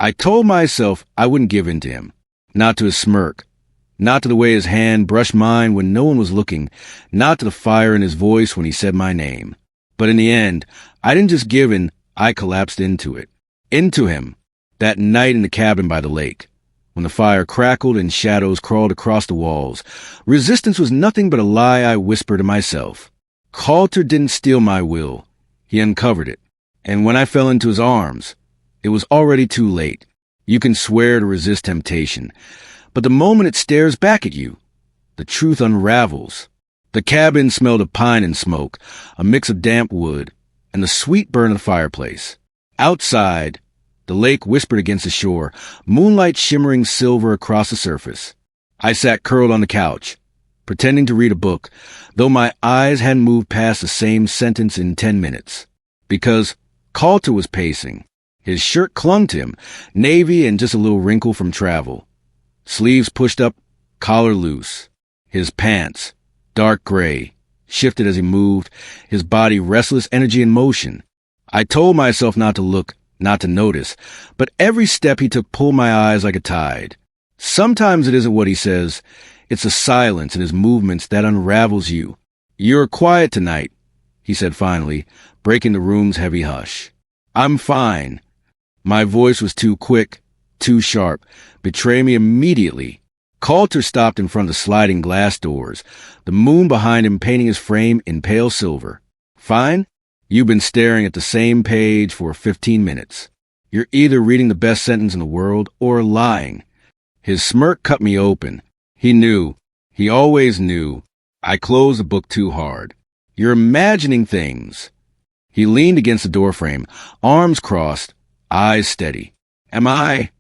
I told myself I wouldn't give in to him, not to his smirk, not to the way his hand brushed mine when no one was looking, not to the fire in his voice when he said my name. But in the end, I didn't just give in, I collapsed into it. Into him, that night in the cabin by the lake, when the fire crackled and shadows crawled across the walls. Resistance was nothing but a lie I whispered to myself. Colter didn't steal my will. He uncovered it. And when I fell into his arms, it was already too late. You can swear to resist temptation, but the moment it stares back at you, the truth unravels. The cabin smelled of pine and smoke, a mix of damp wood, and the sweet burn of the fireplace. Outside, the lake whispered against the shore, moonlight shimmering silver across the surface. I sat curled on the couch, pretending to read a book, though my eyes hadn't moved past the same sentence in 10 minutes. Because Colter was pacing. His shirt clung to him, navy and just a little wrinkle from travel. Sleeves pushed up, collar loose. His pants, dark gray, shifted as he moved, his body restless energy in motion. I told myself not to look, not to notice, but every step he took pulled my eyes like a tide. Sometimes it isn't what he says, it's the silence in his movements that unravels you. "You're quiet tonight," he said finally, breaking the room's heavy hush. "I'm fine." My voice was too quick, too sharp. Betray me immediately. Colter stopped in front of the sliding glass doors, the moon behind him painting his frame in pale silver. "Fine? You've been staring at the same page for 15 minutes. You're either reading the best sentence in the world or lying." His smirk cut me open. He knew. He always knew. I closed the book too hard. "You're imagining things." He leaned against the doorframe, arms crossed, eyes steady. "Am I?"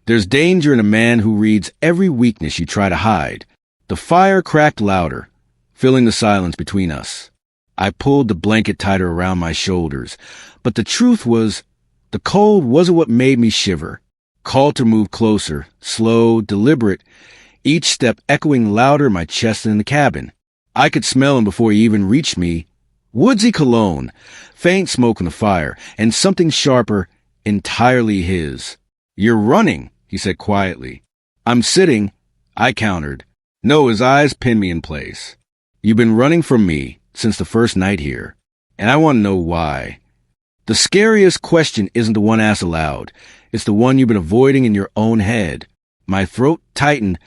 There's danger in a man who reads every weakness you try to hide. The fire cracked louder, filling the silence between us. I pulled the blanket tighter around my shoulders, but the truth was, the cold wasn't what made me shiver. Colter moved closer, slow, deliberate, each step echoing louder in my chest than in the cabin. I could smell him before he even reached me. Woodsy cologne, faint smoke from the fire, and something sharper, entirely his. "You're running," he said quietly. "I'm sitting," I countered. No, his eyes pinned me in place. "You've been running from me since the first night here, and I want to know why." The scariest question isn't the one asked aloud. It's the one you've been avoiding in your own head. My throat tightened,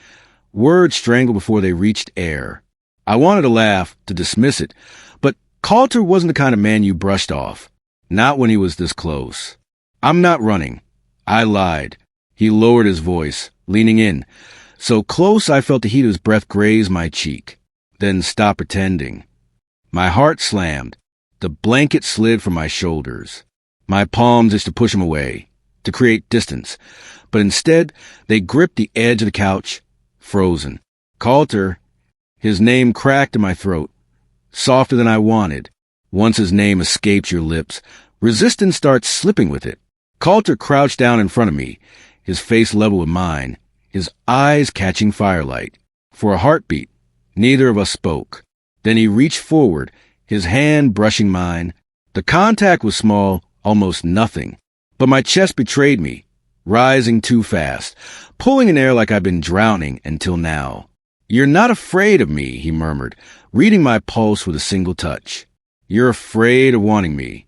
words strangled before they reached air. I wanted to laugh, to dismiss it, but Colter wasn't the kind of man you brushed off. Not when he was this close. "I'm not running." I lied. He lowered his voice, leaning in, so close I felt the heat of his breath graze my cheek, then stopped pretending. My heart slammed. The blanket slid from my shoulders. My palms itched to push him away, to create distance, but instead they gripped the edge of the couch, frozen. "Colter." His name cracked in my throat, softer than I wanted. Once his name escapes your lips, resistance starts slipping with it. Colter crouched down in front of me, his face level with mine, his eyes catching firelight. For a heartbeat, neither of us spoke. Then he reached forward, his hand brushing mine. The contact was small, almost nothing. But my chest betrayed me, rising too fast, pulling in air like I'd been drowning until now. "You're not afraid of me," he murmured, reading my pulse with a single touch. "You're afraid of wanting me."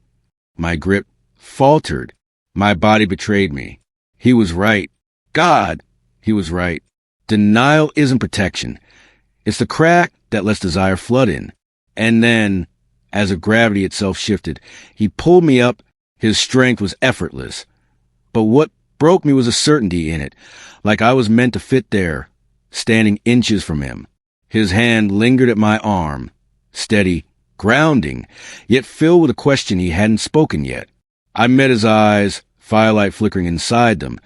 My grip faltered. My body betrayed me. He was right. God, he was right. Denial isn't protection. It's the crack that lets desire flood in. And then, as if gravity itself shifted, he pulled me up. His strength was effortless. But what broke me was a certainty in it, like I was meant to fit there, standing inches from him. His hand lingered at my arm, steady, grounding, yet filled with a question he hadn't spoken yet. I met his eyes, firelight flickering inside them,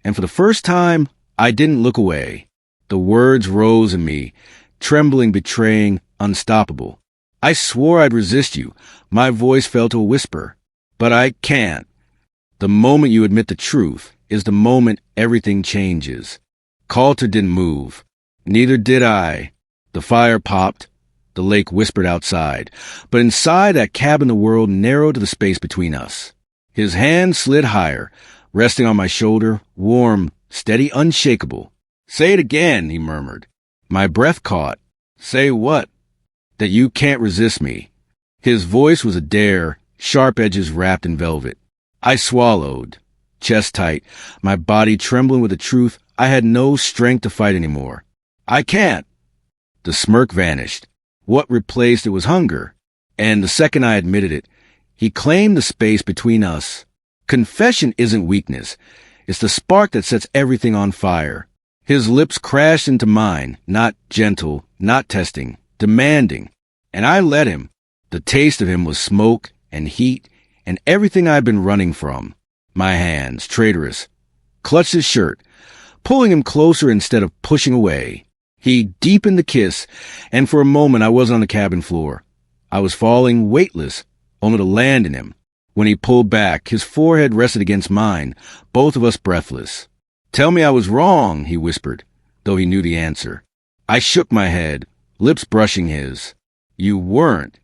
and for the first time, I didn't look away. The words rose in me, trembling, betraying, unstoppable. "I swore I'd resist you." My voice fell to a whisper. "But I can't." The moment you admit the truth is the moment everything changes. Colter didn't move. Neither did I. The fire popped. The lake whispered outside. But inside that cabin the world narrowed to the space between us. His hand slid higher, resting on my shoulder, warm, steady, unshakable. "Say it again," he murmured. My breath caught. "Say what?" "That you can't resist me." His voice was a dare, sharp edges wrapped in velvet. I swallowed, chest tight, my body trembling with the truth I had no strength to fight anymore. "I can't." The smirk vanished. What replaced it was hunger. And the second I admitted it, he claimed the space between us. Confession isn't weakness. It's the spark that sets everything on fire. His lips crashed into mine, not gentle, not testing, demanding. And I let him. The taste of him was smoke and heat and everything I'd been running from. My hands, traitorous, clutched his shirt, pulling him closer instead of pushing away. He deepened the kiss, and for a moment I was on the cabin floor. I was falling weightless, only to land in him. When he pulled back, his forehead rested against mine, both of us breathless. "Tell me I was wrong," he whispered, though he knew the answer. I shook my head, lips brushing his. "You weren't.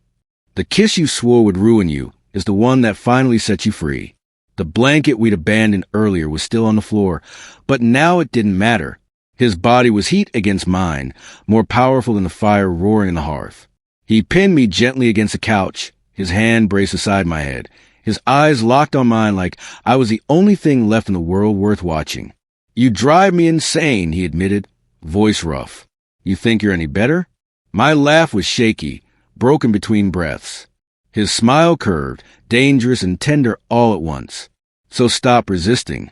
The kiss you swore would ruin you is the one that finally set you free." The blanket we'd abandoned earlier was still on the floor, but now it didn't matter. His body was heat against mine, more powerful than the fire roaring in the hearth. He pinned me gently against the couch, his hand braced aside my head, his eyes locked on mine like I was the only thing left in the world worth watching. "You drive me insane," he admitted, voice rough. "You think you're any better?" My laugh was shaky, broken between breaths. His smile curved, dangerous and tender all at once. "So stop resisting.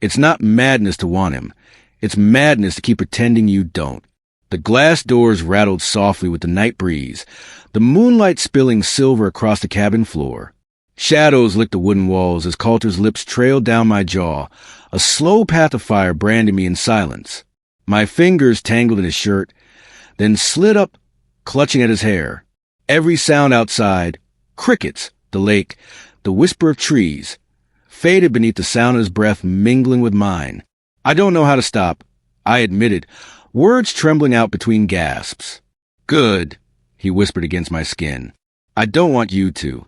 It's not madness to want him. It's madness to keep pretending you don't." The glass doors rattled softly with the night breeze, the moonlight spilling silver across the cabin floor. Shadows licked the wooden walls as Colter's lips trailed down my jaw, a slow path of fire branding me in silence. My fingers tangled in his shirt, then slid up, clutching at his hair. Every sound outside, crickets, the lake, the whisper of trees, faded beneath the sound of his breath mingling with mine. "I don't know how to stop," I admitted, words trembling out between gasps. "Good," he whispered against my skin. "I don't want you to."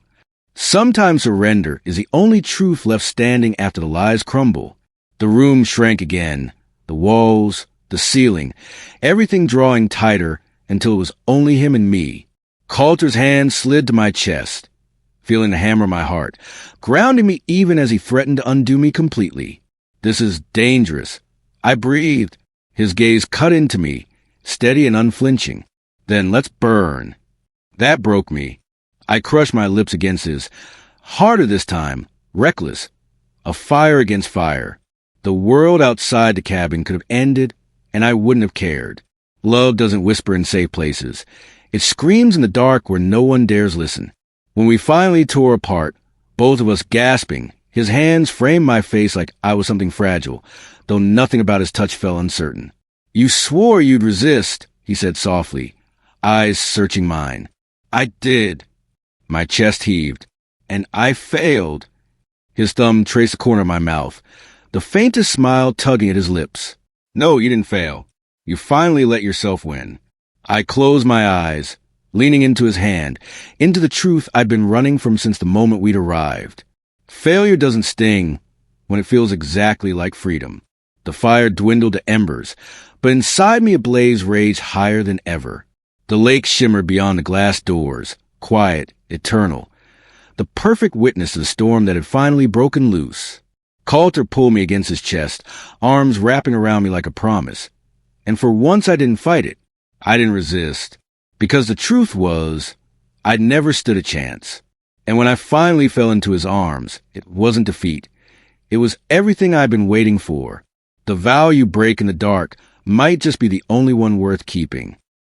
Sometimes surrender is the only truth left standing after the lies crumble. The room shrank again, the walls, the ceiling, everything drawing tighter until it was only him and me. Colter's hand slid to my chest, feeling the hammer in my heart, grounding me even as he threatened to undo me completely. "This is dangerous." I breathed. His gaze cut into me, steady and unflinching. "Then let's burn." That broke me. I crushed my lips against his, harder this time, reckless, a fire against fire. The world outside the cabin could have ended, and I wouldn't have cared. Love doesn't whisper in safe places. It screams in the dark where no one dares listen. When we finally tore apart, both of us gasping, his hands framed my face like I was something fragile, though nothing about his touch felt uncertain. "You swore you'd resist," he said softly, eyes searching mine. "I did." My chest heaved. "And I failed." His thumb traced the corner of my mouth, the faintest smile tugging at his lips. "No, you didn't fail. You finally let yourself win." I closed my eyes, leaning into his hand, into the truth I'd been running from since the moment we'd arrived. Failure doesn't sting when it feels exactly like freedom. The fire dwindled to embers, but inside me a blaze raged higher than ever. The lake shimmered beyond the glass doors, quiet, eternal, the perfect witness to the storm that had finally broken loose. Colter pulled me against his chest, arms wrapping around me like a promise. And for once I didn't fight it. I didn't resist, because the truth was, I'd never stood a chance. And when I finally fell into his arms, it wasn't defeat. It was everything I'd been waiting for. The vow you break in the dark might just be the only one worth keeping.